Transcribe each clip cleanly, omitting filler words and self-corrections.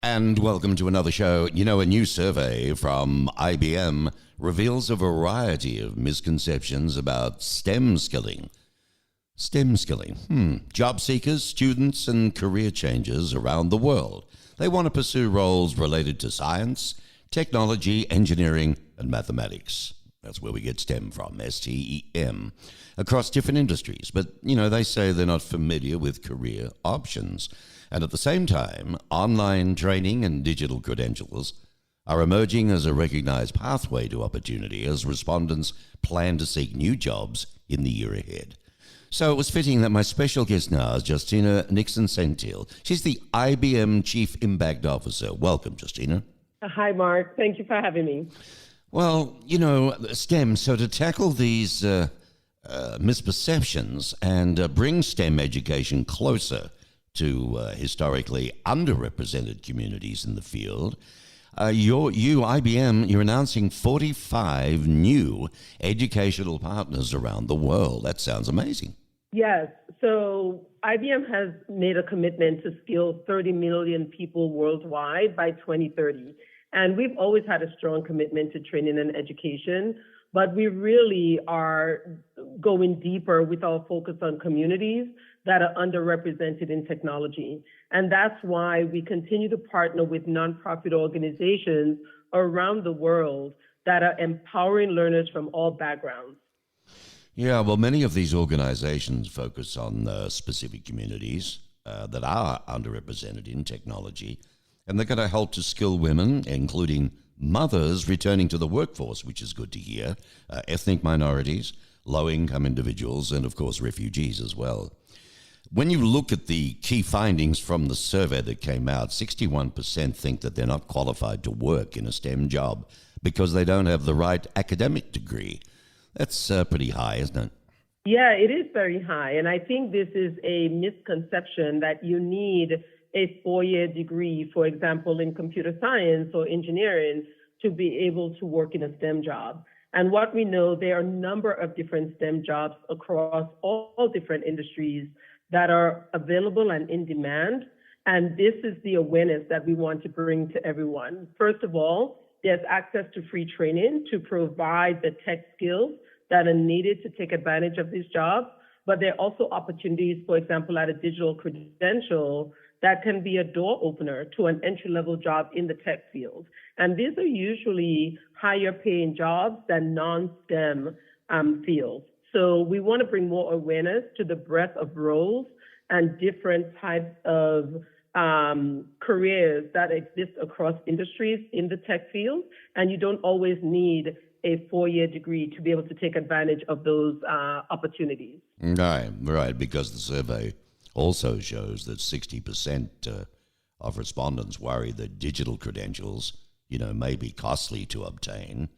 And welcome to another show. You know, a new survey from IBM reveals a variety of misconceptions about STEM skilling. STEM skilling. Job seekers, students, and career changers around the world. They want to pursue roles related to science, technology, engineering, and mathematics. That's where we get STEM from, STEM, across different industries. But, you know, they say they're not familiar with career options. And at the same time, online training and digital credentials are emerging as a recognized pathway to opportunity as respondents plan to seek new jobs in the year ahead. So it was fitting that my special guest now is Justina Nixon-Saintil. She's the IBM Chief Impact Officer. Welcome, Justina. Hi, Mark. Thank you for having me. Well, you know, STEM, so to tackle these misperceptions and bring STEM education closer to historically underrepresented communities in the field, IBM, you're announcing 45 new educational partners around the world. That sounds amazing. Yes. So IBM has made a commitment to skill 30 million people worldwide by 2030. And we've always had a strong commitment to training and education, but we really are going deeper with our focus on communities that are underrepresented in technology. And that's why we continue to partner with nonprofit organizations around the world that are empowering learners from all backgrounds. Yeah, well, many of these organizations focus on specific communities that are underrepresented in technology, and they're going to help to skill women, including mothers returning to the workforce, which is good to hear, ethnic minorities, low-income individuals, and of course refugees as well. When you look at the key findings from the survey that came out, 61% think that they're not qualified to work in a STEM job because they don't have the right academic degree. That's pretty high, isn't it? Yeah, it is very high. And I think this is a misconception that you need a 4-year degree, for example, in computer science or engineering, to be able to work in a STEM job. And what we know, there are a number of different STEM jobs across all different industries that are available and in demand. And this is the awareness that we want to bring to everyone. First of all, there's access to free training to provide the tech skills that are needed to take advantage of these jobs. But there are also opportunities, for example, at a digital credential that can be a door opener to an entry-level job in the tech field. And these are usually higher paying jobs than non-STEM fields. So we want to bring more awareness to the breadth of roles and different types of careers that exist across industries in the tech field. And you don't always need a 4-year degree to be able to take advantage of those opportunities. Right, because the survey also shows that 60% of respondents worry that digital credentials, may be costly to obtain.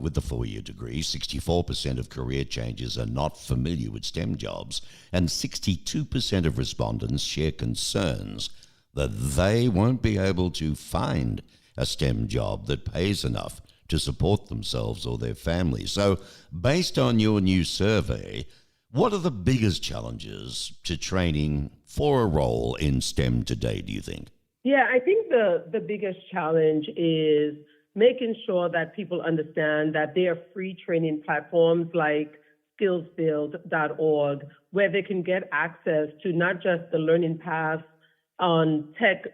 With the 4-year degree, 64% of career changers are not familiar with STEM jobs, and 62% of respondents share concerns that they won't be able to find a STEM job that pays enough to support themselves or their families. So, based on your new survey, what are the biggest challenges to training for a role in STEM today, do you think? Yeah, I think the biggest challenge is making sure that people understand that there are free training platforms like skillsbuild.org where they can get access to not just the learning path on tech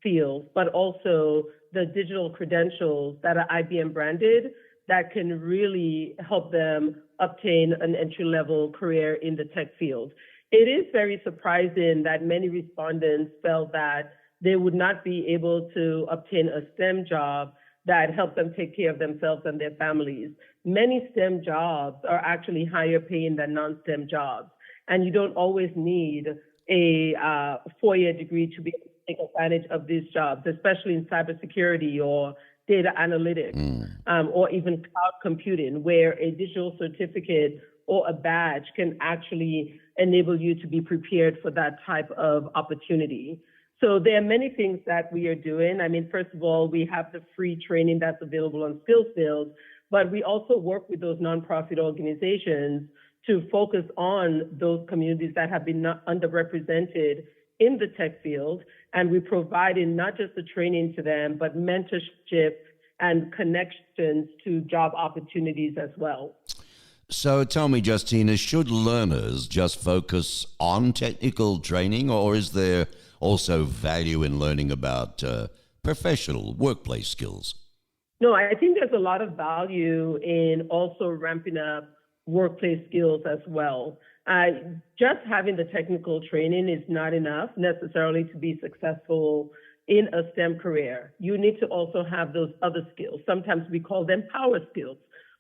fields, but also the digital credentials that are IBM branded that can really help them obtain an entry-level career in the tech field. It is very surprising that many respondents felt that they would not be able to obtain a STEM job that help them take care of themselves and their families. Many STEM jobs are actually higher paying than non-STEM jobs. And you don't always need a 4-year degree to be able to take advantage of these jobs, especially in cybersecurity or data analytics, or even cloud computing, where a digital certificate or a badge can actually enable you to be prepared for that type of opportunity. So there are many things that we are doing. I mean, first of all, we have the free training that's available on SkillsBuild, but we also work with those nonprofit organizations to focus on those communities that have been underrepresented in the tech field, and we provide in not just the training to them, but mentorship and connections to job opportunities as well. So tell me, Justina, should learners just focus on technical training, or is there also value in learning about professional workplace skills? No, I think there's a lot of value in also ramping up workplace skills as well. Just having the technical training is not enough necessarily to be successful in a STEM career. You need to also have those other skills. Sometimes we call them power skills,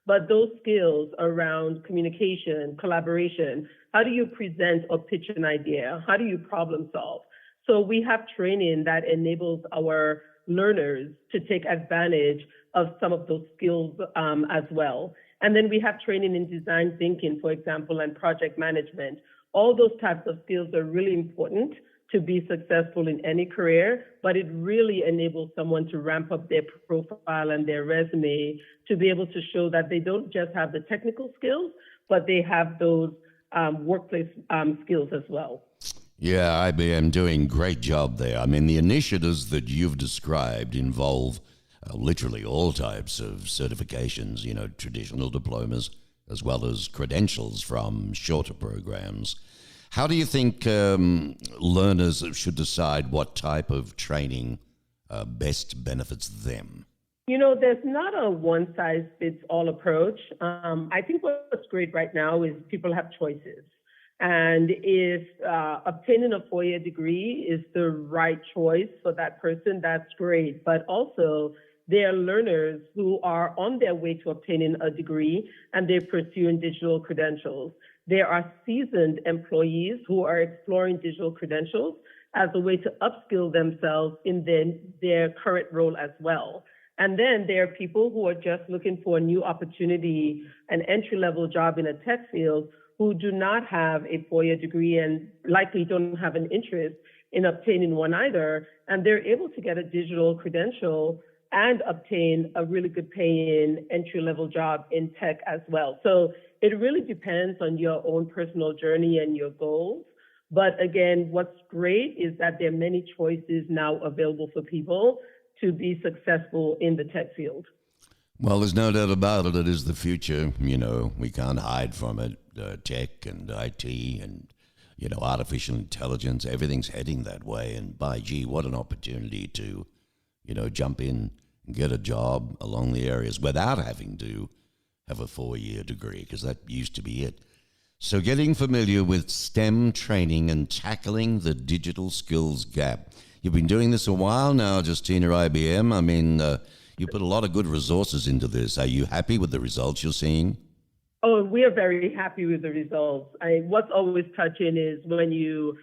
but those skills around communication, collaboration, how do you present or pitch an idea? How do you problem solve? So we have training that enables our learners to take advantage of some of those skills as well. And then we have training in design thinking, for example, and project management. All those types of skills are really important to be successful in any career, but it really enables someone to ramp up their profile and their resume to be able to show that they don't just have the technical skills, but they have those workplace skills as well. Yeah, IBM doing great job there. I mean, the initiatives that you've described involve literally all types of certifications, you know, traditional diplomas, as well as credentials from shorter programs. How do you think learners should decide what type of training best benefits them? You know, there's not a one-size-fits-all approach. I think what's great right now is people have choices. And if obtaining a 4-year degree is the right choice for that person, that's great. But also, there are learners who are on their way to obtaining a degree and they're pursuing digital credentials. There are seasoned employees who are exploring digital credentials as a way to upskill themselves in their current role as well. And then there are people who are just looking for a new opportunity, an entry-level job in a tech field, who do not have a 4-year degree and likely don't have an interest in obtaining one either. And they're able to get a digital credential and obtain a really good paying entry-level job in tech as well. So it really depends on your own personal journey and your goals. But again, what's great is that there are many choices now available for people to be successful in the tech field. Well, there's no doubt about it. It is the future. You know, we can't hide from it. Tech and IT and, you know, artificial intelligence, everything's heading that way. And by gee, what an opportunity to, you know, jump in and get a job along the areas without having to have a 4-year degree, because that used to be it. So getting familiar with STEM training and tackling the digital skills gap. You've been doing this a while now, Justina, IBM. I mean, you put a lot of good resources into this. Are you happy with the results you're seeing? Oh, we are very happy with the results. What's always touching is when you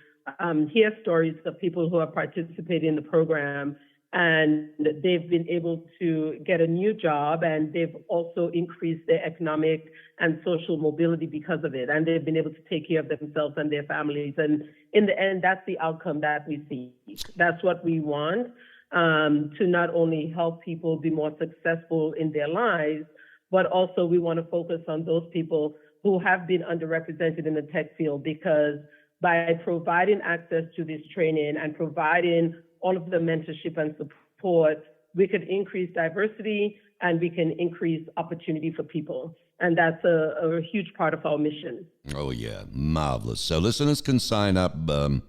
hear stories of people who are participating in the program and they've been able to get a new job and they've also increased their economic and social mobility because of it. And they've been able to take care of themselves and their families. And in the end, that's the outcome that we see. That's what we want, to not only help people be more successful in their lives, but also we want to focus on those people who have been underrepresented in the tech field, because by providing access to this training and providing all of the mentorship and support, we could increase diversity and we can increase opportunity for people. And that's a huge part of our mission. Oh, yeah. Marvelous. So listeners can sign up to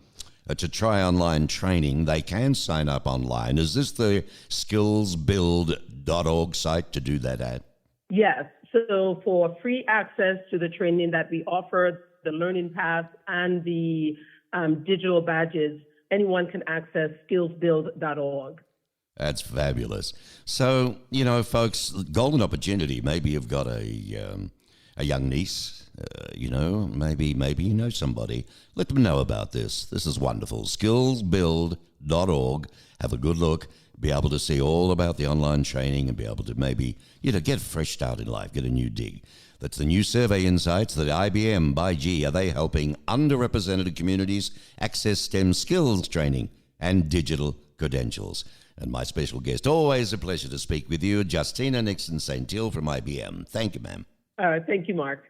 try online training. They can sign up online. Is this the skillsbuild.org site to do that at? Yes. So for free access to the training that we offer, the learning path and the digital badges, anyone can access skillsbuild.org. That's fabulous. So, you know, folks, golden opportunity. Maybe you've got a young niece, you know, maybe you know somebody. Let them know about this. This is wonderful. Skillsbuild.org. Have a good look. Be able to see all about the online training and be able to maybe, you know, get a fresh start in life, get a new dig. That's the new survey insights that IBM, by G, are they helping underrepresented communities access STEM skills training and digital credentials. And my special guest, always a pleasure to speak with you, Justina Nixon-Saintil from IBM. Thank you, ma'am. Thank you, Mark.